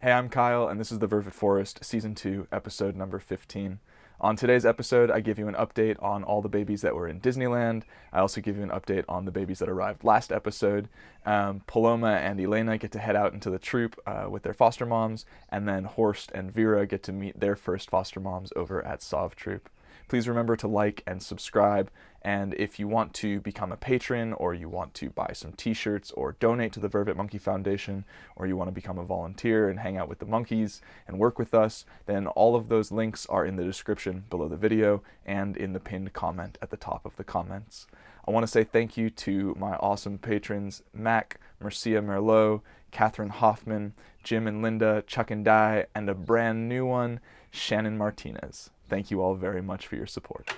Hey, I'm Kyle, and this is the Vervet Forest, Season 2, Episode number 15. On today's episode, I give you an update on all the babies that were in Disneyland. I also give you an update on the babies that arrived last episode. Paloma and Yllena get to head out into the troop with their foster moms, and then Horst and Veera get to meet their first foster moms over at Saav troop. Please remember to like and subscribe, and if you want to become a patron, or you want to buy some t-shirts, or donate to the Vervet Monkey Foundation, or you want to become a volunteer and hang out with the monkeys and work with us, then all of those links are in the description below the video and in the pinned comment at the top of the comments. I want to say thank you to my awesome patrons, Mac, Marcia Merlot, Catherine Hoffman, Jim and Linda, Chuck and Di, and a brand new one, Shannon Martinez. Thank you all very much for your support.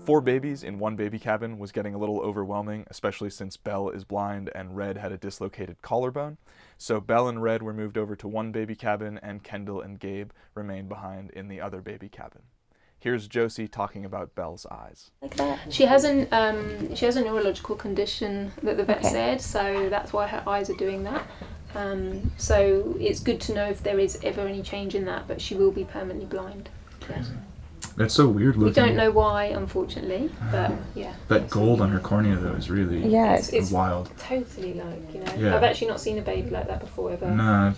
4 babies in 1 baby cabin was getting a little overwhelming, especially since Belle is blind and Red had a dislocated collarbone. So Belle and Red were moved over to 1 baby cabin, and Kendall and Gabe remained behind in the other baby cabin. Here's Josie talking about Belle's eyes. Like that. She has a neurological condition that the vet said, so that's why her eyes are doing that. So it's good to know if there is ever any change in that, but she will be permanently blind. Crazy. That's so weird looking. We don't know why, unfortunately, but yeah. That gold on her cornea though is really it's wild. Totally like, you know. Yeah. I've actually not seen a baby like that before ever. Nah.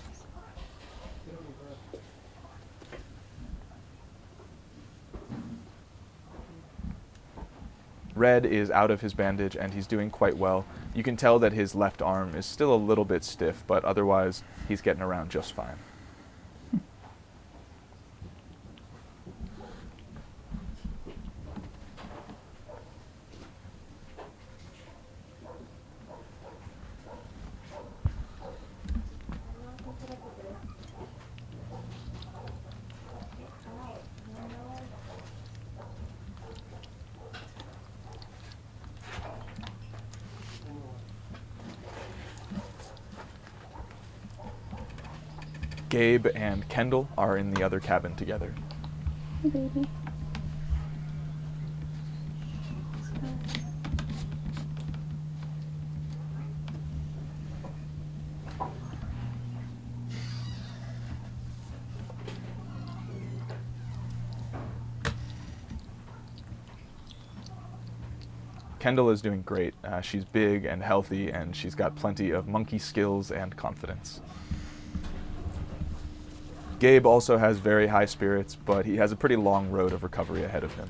Red is out of his bandage and he's doing quite well. You can tell that his left arm is still a little bit stiff, but otherwise he's getting around just fine. Gabe and Kendall are in the other cabin together. Hey, baby. Kendall is doing great. She's big and healthy, and she's got plenty of monkey skills and confidence. Gabe also has very high spirits, but he has a pretty long road of recovery ahead of him.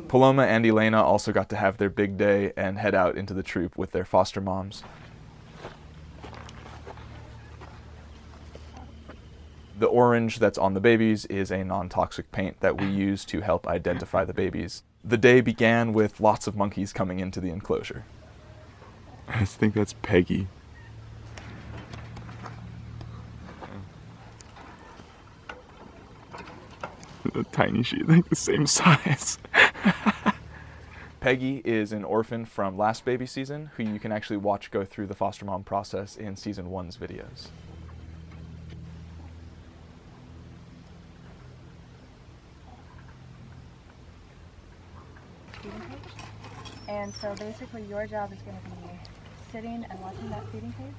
Paloma and Yllena also got to have their big day and head out into the troop with their foster moms. The orange that's on the babies is a non-toxic paint that we use to help identify the babies. The day began with lots of monkeys coming into the enclosure. I think that's Peggy. A tiny sheet, like the same size. Peggy is an orphan from last baby season, who you can actually watch go through the foster mom process in season 1's videos. And so basically your job is going to be sitting and watching that feeding cage,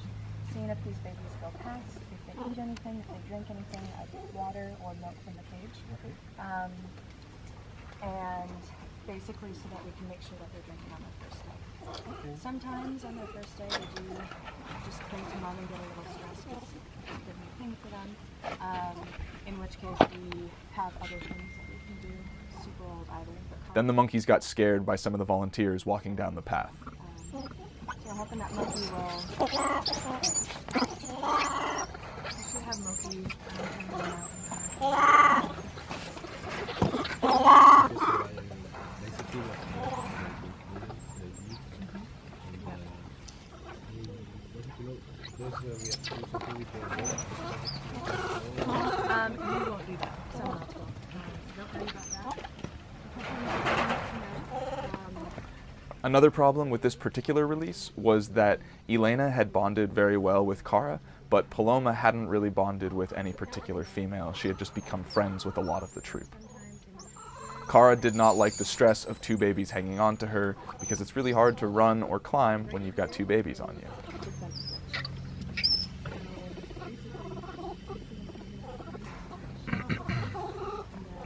seeing if these babies go past, if they eat anything, if they drink anything, either water or milk from the cage. And basically so that we can make sure that they're drinking on their first day. Sometimes on their first day they do just cling to mom and get a little stressed because it's a new thing for them. In which case we have other things that we can do. Super old either. Then the monkeys got scared by some of the volunteers walking down the path. So I'm hoping that monkey will You won't do that. Someone else will. Don't worry about that. Another problem with this particular release was that Yllena had bonded very well with Kara, but Paloma hadn't really bonded with any particular female. She had just become friends with a lot of the troop. Kara did not like the stress of two babies hanging on to her because it's really hard to run or climb when you've got two babies on you.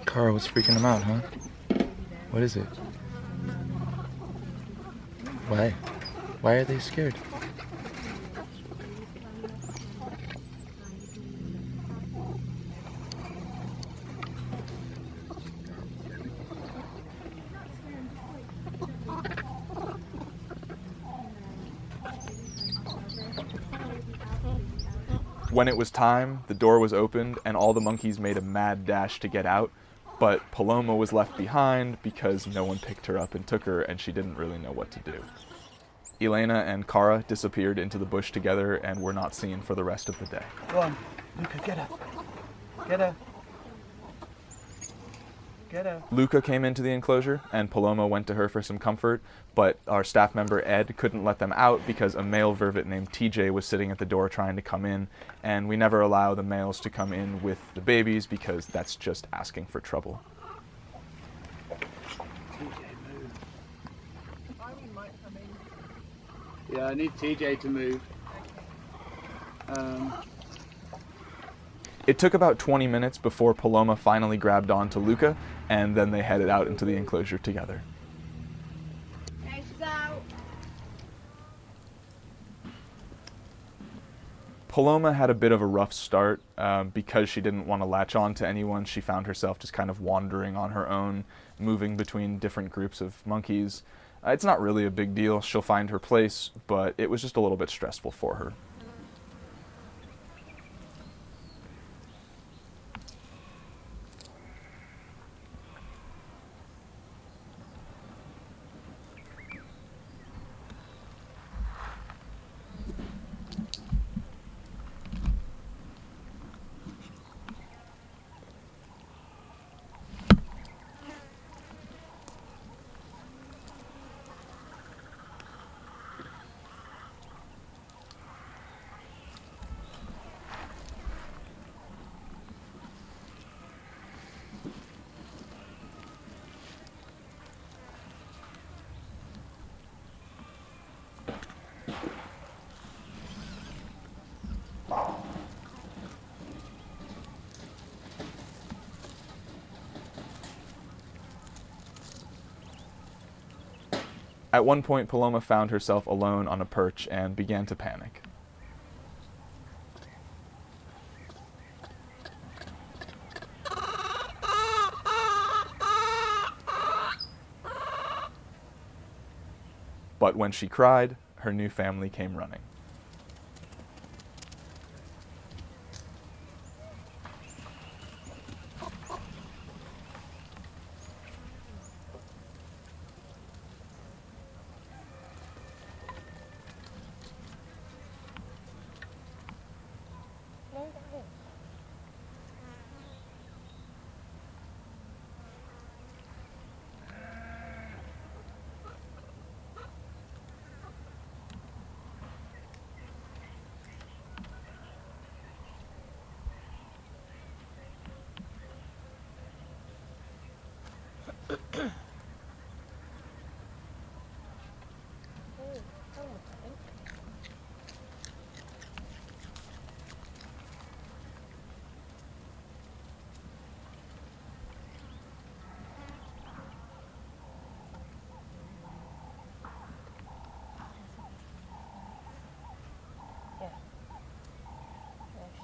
Kara, what's freaking them out, huh? What is it? Why? Why are they scared? When it was time, the door was opened and all the monkeys made a mad dash to get out, but Paloma was left behind because no one picked her up and took her and she didn't really know what to do. Yllena and Kara disappeared into the bush together and were not seen for the rest of the day. Go on, Luca, get her. Get her. Get her. Luca came into the enclosure and Paloma went to her for some comfort, but our staff member Ed couldn't let them out because a male vervet named TJ was sitting at the door trying to come in, and we never allow the males to come in with the babies because that's just asking for trouble. TJ, move. Yeah, I need TJ to move. It took about 20 minutes before Paloma finally grabbed on to Luca, and then they headed out into the enclosure together. Okay, she's out. Paloma had a bit of a rough start because she didn't want to latch on to anyone. She found herself just kind of wandering on her own, moving between different groups of monkeys. It's not really a big deal. She'll find her place, but it was just a little bit stressful for her. At one point, Paloma found herself alone on a perch and began to panic. But when she cried, her new family came running.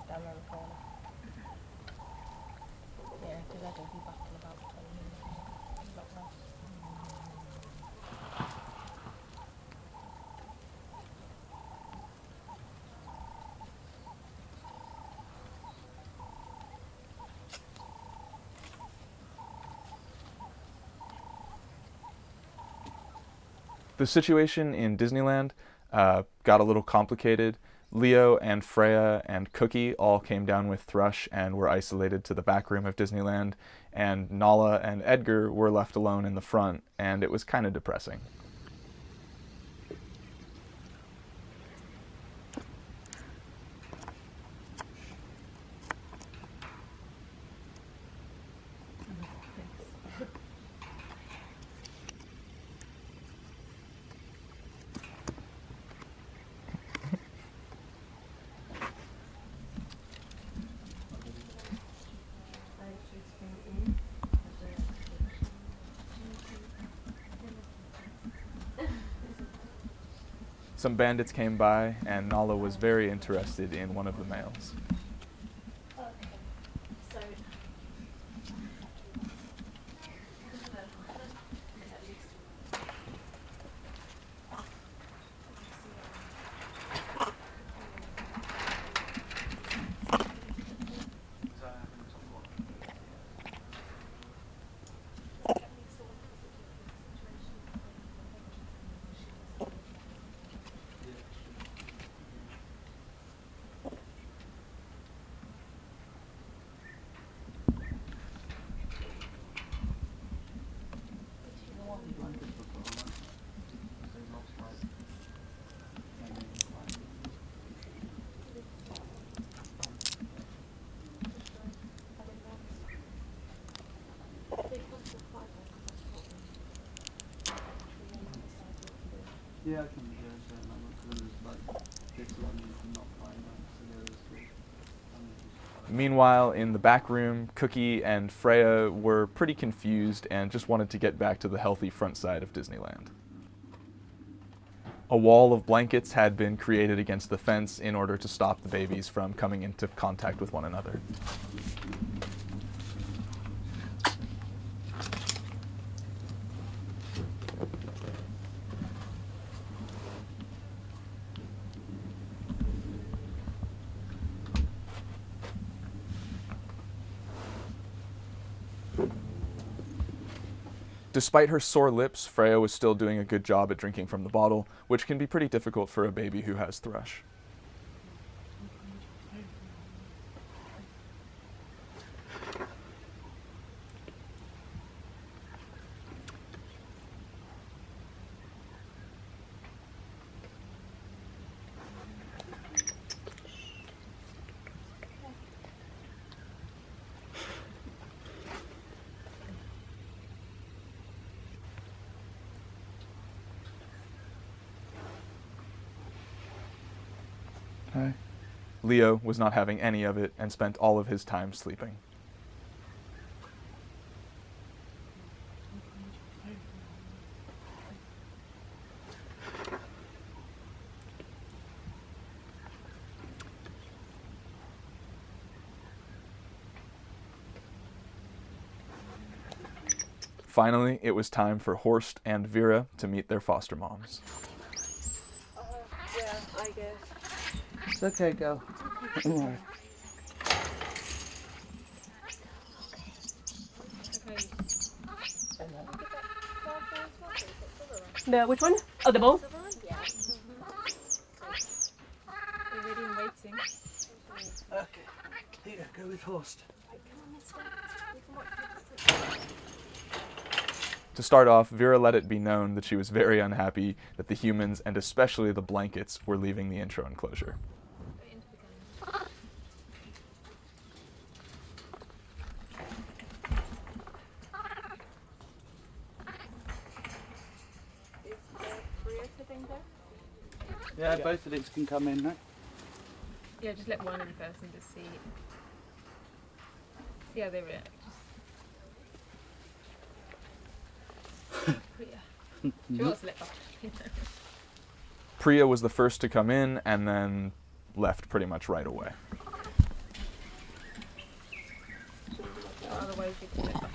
Down around the corner. Yeah, because I don't be back in about 20 minutes. Not less. The situation in Disneyland got a little complicated. Leo and Freya and Cookie all came down with thrush and were isolated to the back room of Disneyland, and Nala and Edgar were left alone in the front, and it was kind of depressing. Some bandits came by, and Nala was very interested in one of the males. Yeah, I can there's like this one you can not find that, so the others three. Meanwhile, in the back room, Cookie and Freya were pretty confused and just wanted to get back to the healthy front side of Disneyland. A wall of blankets had been created against the fence in order to stop the babies from coming into contact with one another. Despite her sore lips, Freya was still doing a good job at drinking from the bottle, which can be pretty difficult for a baby who has thrush. Hi. Leo was not having any of it and spent all of his time sleeping. Finally, it was time for Horst and Veera to meet their foster moms. Yeah, I guess. It's okay, girl. Don't worry. Which one? Oh, the ball? Yeah. We're ready and waiting. Okay. Here, go with Horst. To start off, Veera let it be known that she was very unhappy that the humans, and especially the blankets, were leaving the intro enclosure. Yeah, both of these can come in, right? Yeah, just let one in first and just see how they react. Yeah. She wants to let off. Priya was the first to come in and then left pretty much right away. Otherwise we can let off.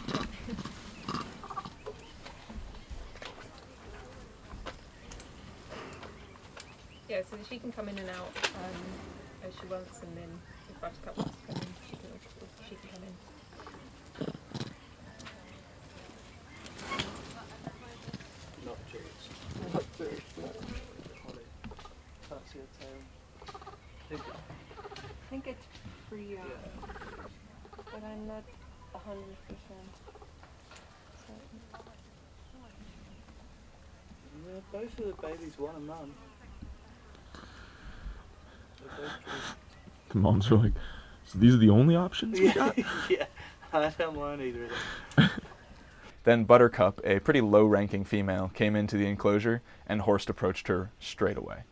Yeah, so she can come in and out as she wants, and then if Buttercup wants to come in, she can come in. Not Jules. Not Jules. Holly. Can't see her tail. think it's pretty young, but I'm not 100%. Yeah, both of the babies want a mum. The moms are like, so these are the only options we got? Yeah, I don't want either of them. Then Buttercup, a pretty low-ranking female, came into the enclosure, and Horst approached her straight away.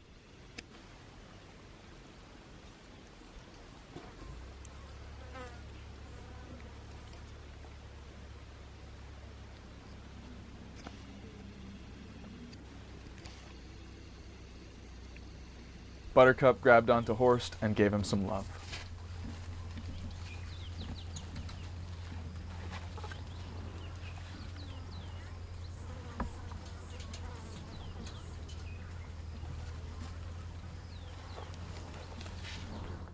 Buttercup grabbed onto Horst and gave him some love.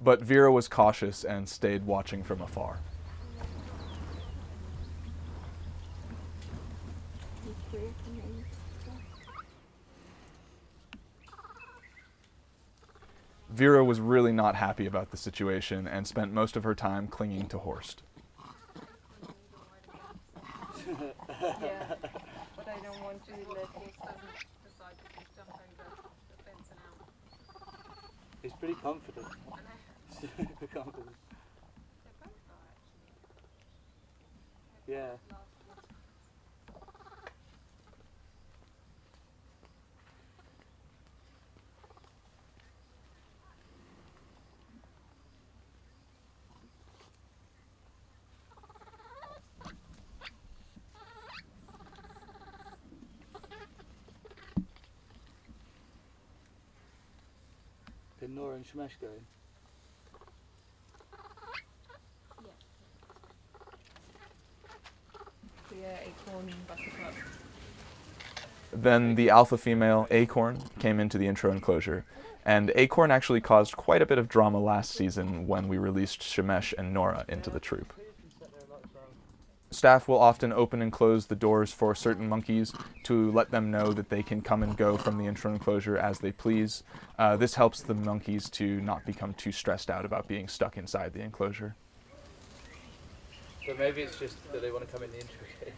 But Vera was cautious and stayed watching from afar. Vera was really not happy about the situation and spent most of her time clinging to Horst. Yeah, but I don't want to let Horst decide to jump over the fence and out. He's pretty confident. Super confident. Yeah. Did Nora and Shemesh go in? Yeah, Acorn, Buttercup. Then the alpha female, Acorn, came into the intro enclosure, and Acorn actually caused quite a bit of drama last season when we released Shemesh and Nora into the troop. Staff will often open and close the doors for certain monkeys to let them know that they can come and go from the intro enclosure as they please. This helps the monkeys to not become too stressed out about being stuck inside the enclosure. But maybe it's just that they want to come in the intro cage.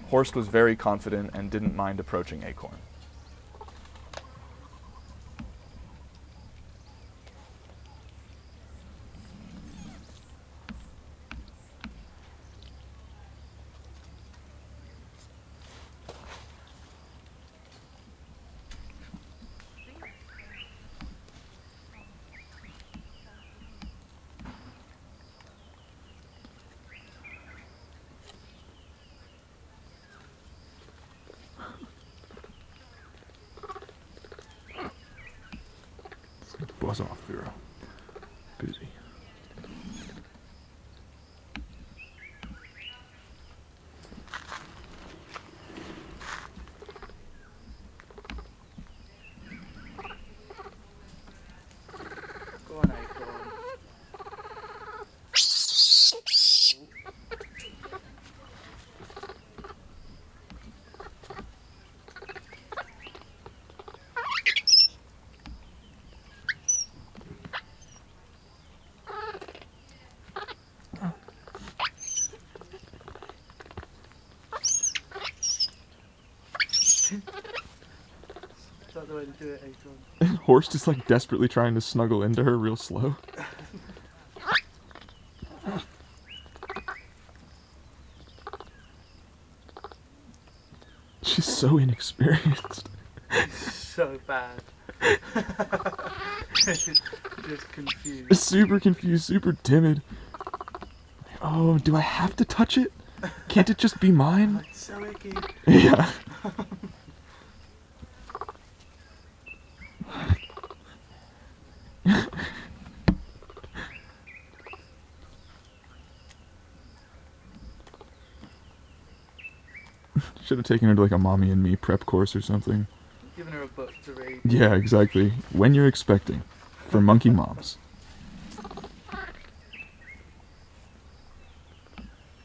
Horst was very confident and didn't mind approaching Acorn. Buzz off, Vera. Busy. Go on, Acorn. Is that the way to do it, Acorn? Horst is like desperately trying to snuggle into her real slow. She's so inexperienced. So bad. Just confused. Super confused, super timid. Oh, do I have to touch it? Can't it just be mine? It's so icky. Yeah. Should have taken her to like a mommy and me prep course or something. Giving her a book to read. Yeah, exactly. When you're expecting. For monkey moms.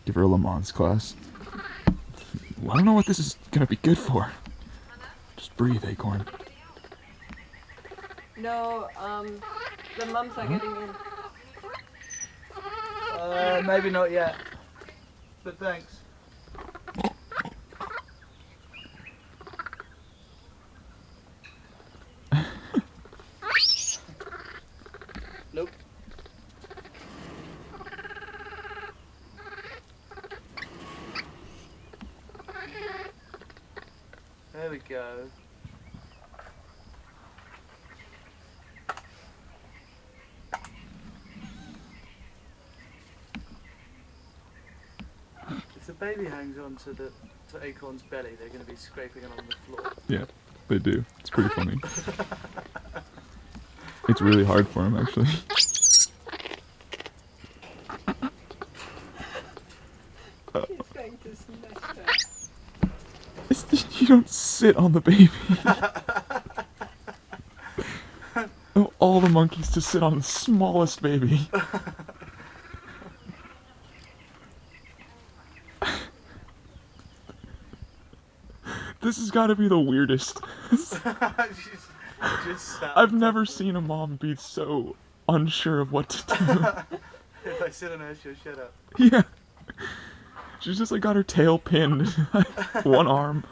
Give her a Le Mans class. I don't know what this is gonna be good for. Just breathe, Acorn. No, the mums are getting in. Maybe not yet. But thanks. Nope. There we go. If the baby hangs on to Acorn's belly, they're going to be scraping along the floor. Yeah, they do. It's pretty funny. It's really hard for him, actually. He's going to smash her. You don't sit on the baby. Of all the monkeys to sit on the smallest baby. This has got to be the weirdest. I've never seen a mom be so unsure of what to do. If I sit on her, she'll shut up. Yeah. She's just like got her tail pinned. One arm.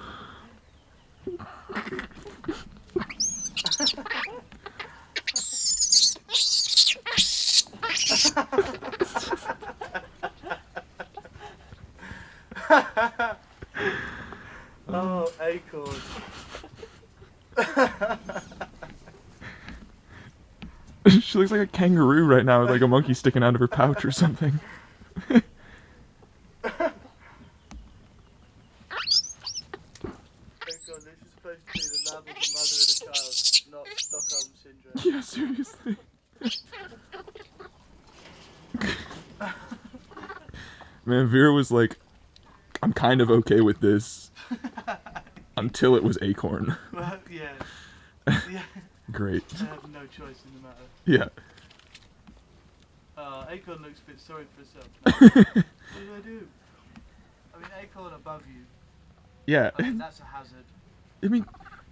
Oh, Acorn. She looks like a kangaroo right now with like a monkey sticking out of her pouch or something. Acorn, this is supposed to be the love of the mother and a child, not Stockholm syndrome. Yeah, seriously. Man, Vera was like, I'm kind of okay with this. Until it was Acorn. Well, yeah. Yeah. Great. I have no choice in the matter. Yeah. Acorn looks a bit sorry for herself. What do I do? I mean, Acorn above you. Yeah. I mean, that's a hazard. I mean,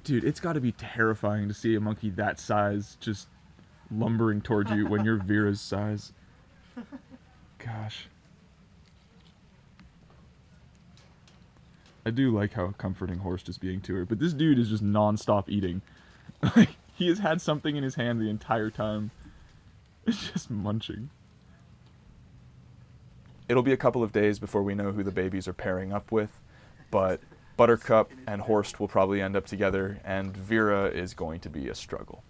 dude, it's got to be terrifying to see a monkey that size just lumbering towards you when you're Vera's size. Gosh. I do like how comforting Horst is being to her, but this dude is just non-stop eating. Like, he has had something in his hand the entire time. It's just munching. It'll be a couple of days before we know who the babies are pairing up with, but Buttercup and Horst will probably end up together, and Vera is going to be a struggle.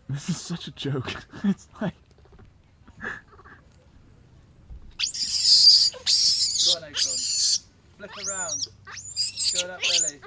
This is such a joke. It's like... Go on, Acorn. Flip around. Go that belly.